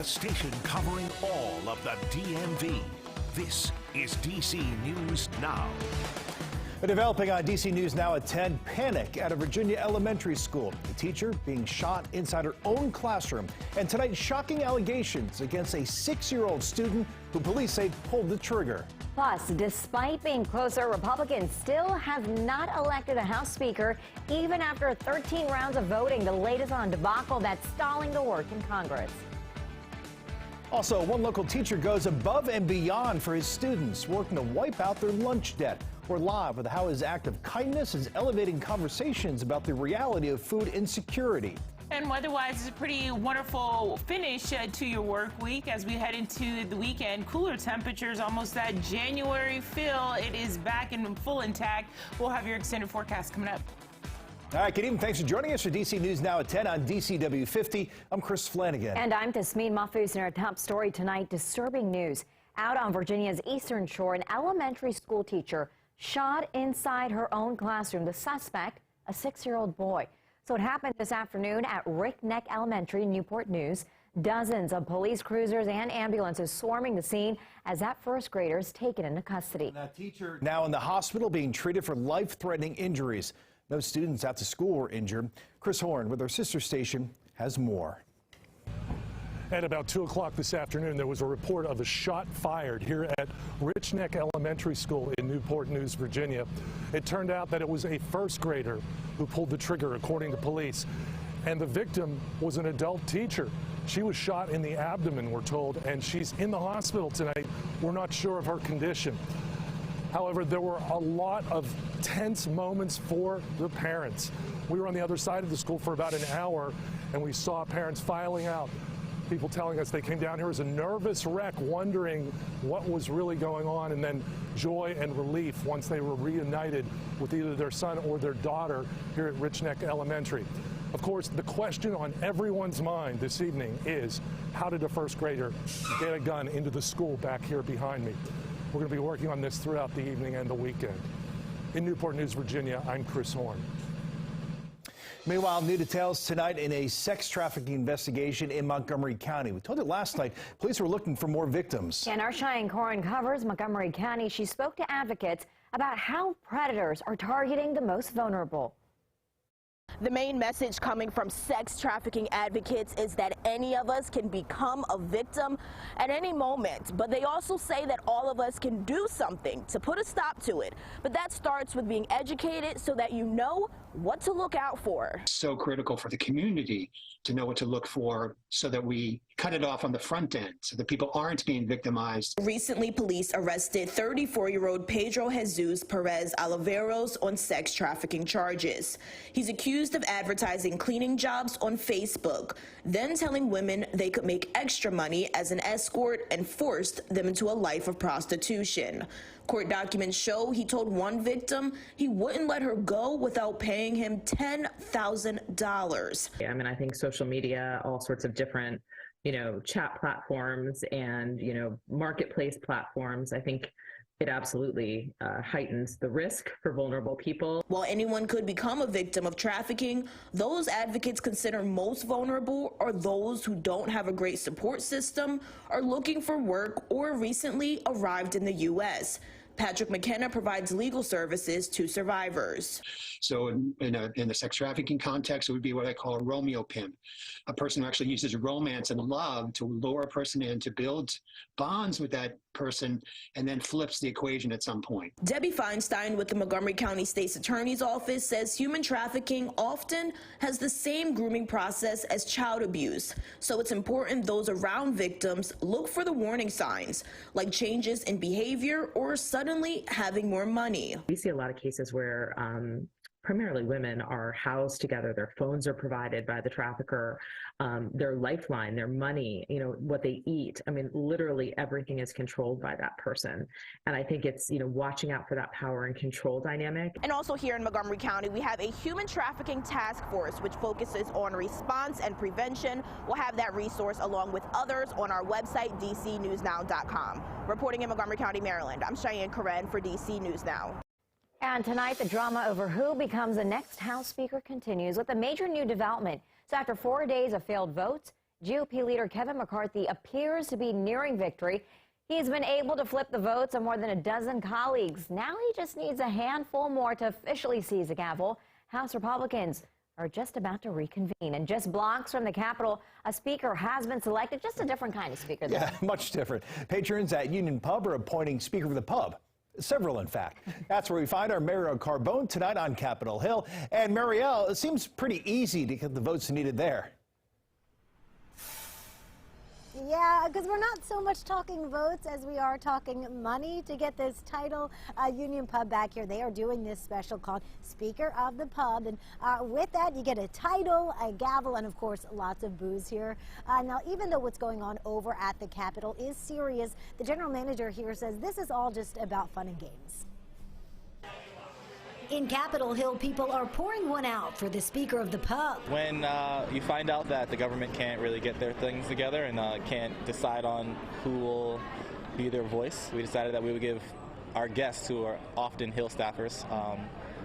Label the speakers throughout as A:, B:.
A: A station covering all of the DMV. This is DC News Now.
B: Developing on DC News Now at 10, panic at a Virginia elementary school. The teacher being shot inside her own classroom. And tonight, shocking allegations against a 6-year-old student who police say pulled the trigger.
C: Plus, despite being closer, Republicans still have not elected a House Speaker, even after 13 rounds of voting. The latest on a debacle that's stalling the work in Congress.
B: Also, one local teacher goes above and beyond for his students, working to wipe out their lunch debt. We're live with how his act of kindness is elevating conversations about the reality of food insecurity.
D: And weather-wise, it's a pretty wonderful finish to your work week as we head into the weekend. Cooler temperatures, almost that January feel. It is back in full intact. We'll have your extended forecast coming up.
B: All right, good evening. Thanks for joining us for DC News Now at 10 on DCW 50. I'm Chris Flanagan.
C: And I'm Tasmeen Mahfouz, and our top story tonight, disturbing news. Out on Virginia's Eastern Shore, an elementary school teacher shot inside her own classroom. The suspect, a 6-year-old boy. So it happened this afternoon at Rick Neck Elementary in Newport News. Dozens of police cruisers and ambulances swarming the scene as that first grader is taken into custody.
B: That teacher now in the hospital being treated for life-threatening injuries. No students at the school were injured. Chris Horn with our sister station has more.
E: At about 2 o'clock this afternoon, there was a report of a shot fired here at Rich Neck Elementary School in Newport News, Virginia. It turned out that it was a first grader who pulled the trigger, according to police. And the victim was an adult teacher. She was shot in the abdomen, we're told, and she's in the hospital tonight. We're not sure of her condition. However, there were a lot of tense moments for the parents. We were on the other side of the school for about an hour, and we saw parents filing out. People telling us they came down here as a nervous wreck, wondering what was really going on, and then joy and relief once they were reunited with either their son or their daughter here at Rich Neck Elementary. Of course, the question on everyone's mind this evening is, how did a first grader get a gun into the school back here behind me? We're going to be working on this throughout the evening and the weekend. In Newport News, Virginia, I'm Chris Horn.
B: Meanwhile, new details tonight in a sex trafficking investigation in Montgomery County. We told you last night police were looking for more victims.
C: And our Cheyenne Corin covers Montgomery County. She spoke to advocates about how predators are targeting the most vulnerable.
F: The main message coming from sex trafficking advocates is that any of us can become a victim at any moment, but they also say that all of us can do something to put a stop to it. But that starts with being educated so that you know what to look out for.
G: So critical for the community to know what to look for so that we cut it off on the front end so that people aren't being victimized.
F: Recently, police arrested 34-year-old Pedro Jesus Perez Oliveros on sex trafficking charges. He's accused of advertising cleaning jobs on Facebook, then telling women they could make extra money as an escort and forced them into a life of prostitution. Court documents show he told one victim he wouldn't let her go without paying him $10,000.
H: I mean, I think social media, all sorts of different, chat platforms and, marketplace platforms, I think it absolutely heightens the risk for vulnerable people.
F: While anyone could become a victim of trafficking, those advocates consider most vulnerable are those who don't have a great support system, are looking for work, or recently arrived in the U.S. Patrick McKenna provides legal services to survivors.
G: So in the sex trafficking context, it would be what I call a Romeo pimp, a person who actually uses romance and love to lure a person in, to build bonds with that person, and then flips the equation at some point.
F: Debbie Feinstein with the Montgomery County State's Attorney's Office says human trafficking often has the same grooming process as child abuse. So it's important those around victims look for the warning signs, like changes in behavior or suddenly having more money.
H: We see a lot of cases where primarily women are housed together. Their phones are provided by the trafficker, their lifeline, their money, what they eat. I mean, literally everything is controlled by that person. And I think it's, watching out for that power and control dynamic.
F: And also here in Montgomery County, we have a human trafficking task force, which focuses on response and prevention. We'll have that resource along with others on our website, dcnewsnow.com. Reporting in Montgomery County, Maryland, I'm Cheyenne Corin for DC News Now.
C: And tonight, the drama over who becomes the next House Speaker continues with a major new development. So after 4 days of failed votes, GOP leader Kevin McCarthy appears to be nearing victory. He's been able to flip the votes on more than a dozen colleagues. Now he just needs a handful more to officially seize the gavel. House Republicans are just about to reconvene. And just blocks from the Capitol, a speaker has been selected, just a different kind of speaker.
B: Yeah, much different. Patrons at Union Pub are appointing Speaker of the Pub. Several, in fact. That's where we find our Marielle Carbone tonight on Capitol Hill. And Marielle, it seems pretty easy to get the votes needed there.
I: Yeah, because we're not so much talking votes as we are talking money to get this title. Union Pub back here, they are doing this special called Speaker of the Pub. And with that, you get a title, a gavel, and of course, lots of booze here. Now, even though what's going on over at the Capitol is serious, the general manager here says this is all just about fun and games. In Capitol Hill, people are pouring one out for the Speaker of the Pub.
J: When you find out that the government can't really get their things together and can't decide on who will be their voice, we decided that we would give our guests, who are often Hill staffers,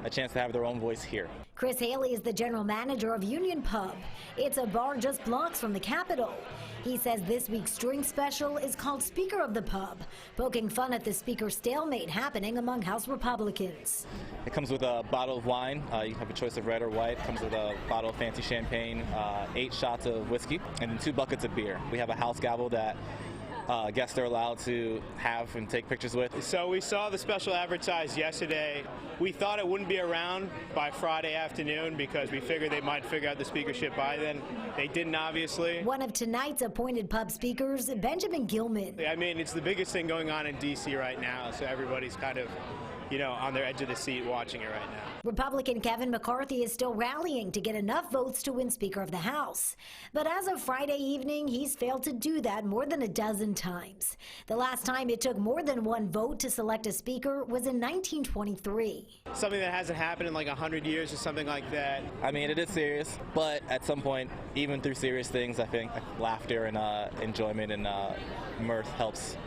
J: a chance to have their own voice here.
I: Chris Haley is the general manager of Union Pub. It's a bar just blocks from the Capitol. He says this week's drink special is called Speaker of the Pub, poking fun at the speaker stalemate happening among House Republicans.
J: It comes with a bottle of wine. You have a choice of red or white. It comes with a bottle of fancy champagne, 8 shots of whiskey, and then 2 buckets of beer. We have a house gavel that guests are allowed to have and take pictures with.
K: So we saw the special advertised yesterday. We thought it wouldn't be around by Friday afternoon because we figured they might figure out the speakership by then. They didn't, obviously.
I: One of tonight's appointed pub speakers, Benjamin Gilman.
K: I mean, it's the biggest thing going on in D.C. right now, so everybody's kind of, you know, on their edge of the seat watching it right now.
I: Republican Kevin McCarthy is still rallying to get enough votes to win Speaker of the House. But as of Friday evening, he's failed to do that more than a dozen times. The last time it took more than one vote to select a speaker was in 1923.
K: Something that hasn't happened in like 100 years or something like that.
J: I mean, it is serious, but at some point, even through serious things, I think laughter and enjoyment and mirth helps.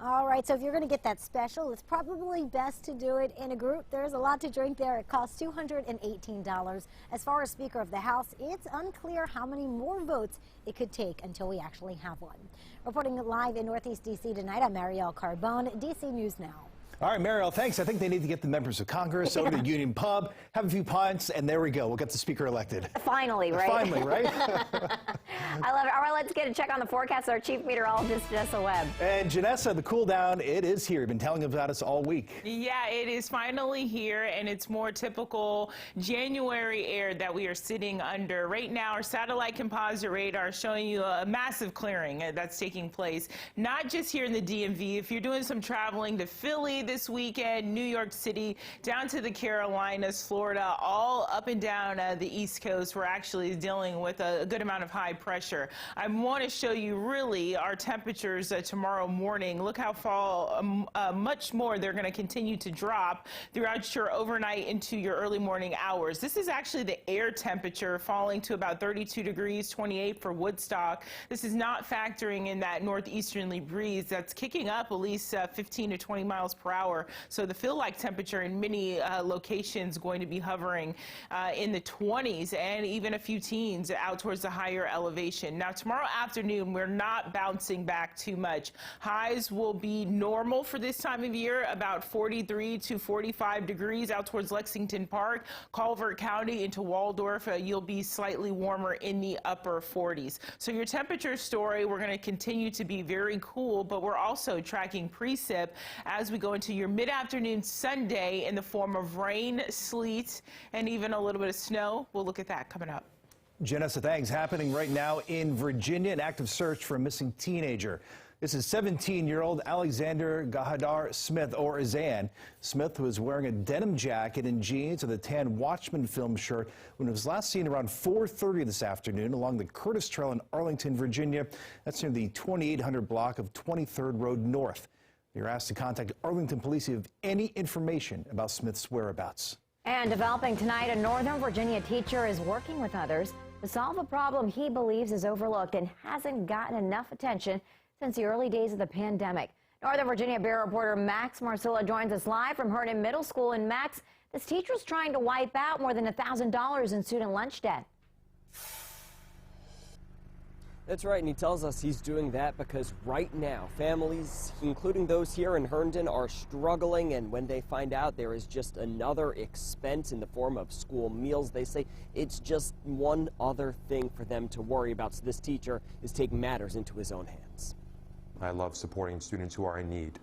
I: All right, so if you're going to get that special, it's probably best to do it in a group. There's a lot to drink there. It costs $218. As far as Speaker of the House, it's unclear how many more votes it could take until we actually have one. Reporting live in Northeast D.C. tonight, I'm Marielle Carbone, D.C. News Now.
B: All right, Marielle, thanks. I think they need to get the members of Congress over to Union Pub, have a few pints, and there we go. We'll get the speaker elected.
C: Finally, right?
B: Finally, right?
C: I love it. All right, let's get a check on the forecast. Our chief meteorologist, Janessa Webb.
B: And Janessa, the cool down, it is here. You've been telling about us all week.
D: Yeah, it is finally here, and it's more typical January air that we are sitting under. Right now, our satellite composite radar is showing you a massive clearing that's taking place, not just here in the DMV. If you're doing some traveling to Philly this weekend, New York City, down to the Carolinas, Florida, all up and down the East Coast, we're actually dealing with a good amount of high pressure. I want to show you really our temperatures tomorrow morning. Look how much more they're going to continue to drop throughout your overnight into your early morning hours. This is actually the air temperature falling to about 32 degrees, 28 for Woodstock. This is not factoring in that northeasterly breeze that's kicking up at least 15 to 20 miles per hour. So the feel-like temperature in many locations going to be hovering in the 20s and even a few teens out towards the higher elevation. Now, tomorrow afternoon, we're not bouncing back too much. Highs will be normal for this time of year, about 43 to 45 degrees out towards Lexington Park, Culver County into Waldorf. You'll be slightly warmer in the upper 40s. So your temperature story, we're going to continue to be very cool, but we're also tracking precip as we go into your mid-afternoon Sunday in the form of rain, sleet, and even a little bit of snow. We'll look at that coming up.
B: Janessa, thanks. Happening right now in Virginia, an active search for a missing teenager. This is 17-year-old Alexander Gahadar Smith, or Azan. Smith was wearing a denim jacket and jeans with a tan Watchman film shirt when he was last seen around 4:30 this afternoon along the Curtis Trail in Arlington, Virginia. That's near the 2800 block of 23rd Road North. You're asked to contact Arlington Police if you have any information about Smith's whereabouts.
C: And developing tonight, a Northern Virginia teacher is working with others to solve a problem he believes is overlooked and hasn't gotten enough attention since the early days of the pandemic. Northern Virginia Bureau reporter Max Marcilla joins us live from Herndon Middle School. And Max, This teacher's trying to wipe out more than $1,000 in student lunch debt.
L: That's right, and he tells us he's doing that because right now, families, including those here in Herndon, are struggling, and when they find out there is just another expense in the form of school meals, they say it's just one other thing for them to worry about. So this teacher is taking matters into his own hands.
M: I love supporting students who are in need.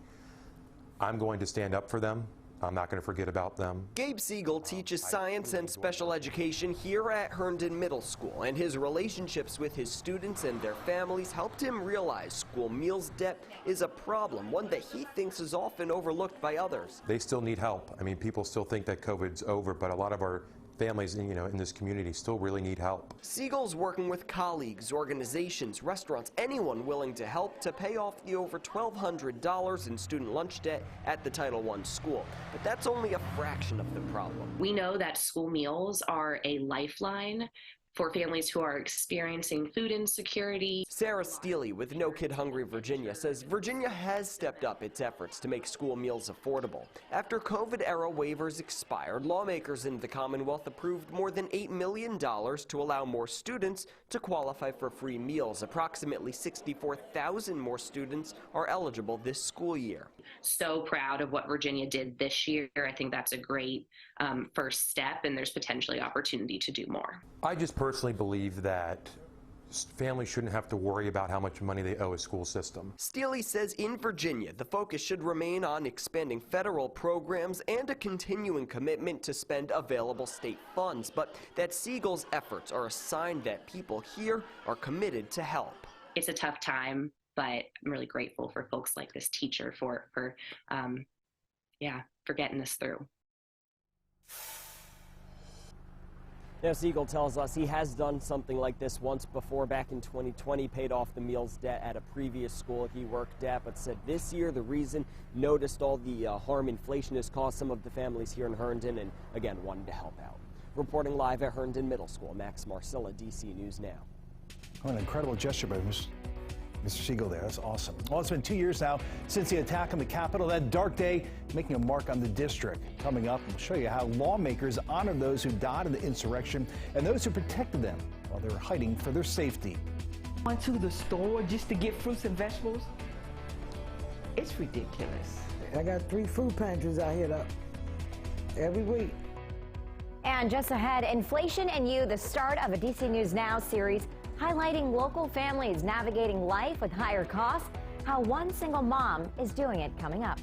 M: I'm going to stand up for them. I'm not going to forget about them.
L: Gabe Siegel teaches science and special education here at Herndon Middle School, and his relationships with his students and their families helped him realize school meals debt is a problem, one that he thinks is often overlooked by others.
M: They still need help. I mean, people still think that COVID's over, but a lot of our families, in this community still really need help.
L: Siegel's working with colleagues, organizations, restaurants, anyone willing to help to pay off the over $1,200 in student lunch debt at the Title I school. But that's only a fraction of the problem.
N: We know that school meals are a lifeline for families who are experiencing food insecurity.
L: Sarah Steele with No Kid Hungry Virginia says Virginia has stepped up its efforts to make school meals affordable. After COVID-era waivers expired, lawmakers in the Commonwealth approved more than $8 million to allow more students to qualify for free meals. Approximately 64,000 more students are eligible this school year.
N: So proud of what Virginia did this year. I think that's a great first step, and there's potentially opportunity to do more.
M: I just personally believe that families shouldn't have to worry about how much money they owe a school system.
L: Steele says in Virginia, the focus should remain on expanding federal programs and a continuing commitment to spend available state funds, but that Siegel's efforts are a sign that people here are committed to help.
N: It's a tough time, but I'm really grateful for folks like this teacher for getting us through.
L: Now, Siegel tells us he has done something like this once before. Back in 2020, paid off the meals debt at a previous school he worked at, but said this year the reason noticed all the harm inflation has caused some of the families here in Herndon, and again wanted to help out. Reporting live at Herndon Middle School, Max Marcilla, DC News Now.
B: Oh, an incredible gesture by Mr. Siegel there. That's awesome. Well, it's been 2 years now since the attack on the Capitol. That dark day making a mark on the district. Coming up, we'll show you how lawmakers honor those who died in the insurrection and those who protected them while they were hiding for their safety.
O: Went to the store just to get fruits and vegetables. It's ridiculous.
P: I got 3 food pantries out here every week.
C: And just ahead, Inflation and You, the start of a DC News Now series highlighting local families navigating life with higher costs, how one single mom is doing it, coming up.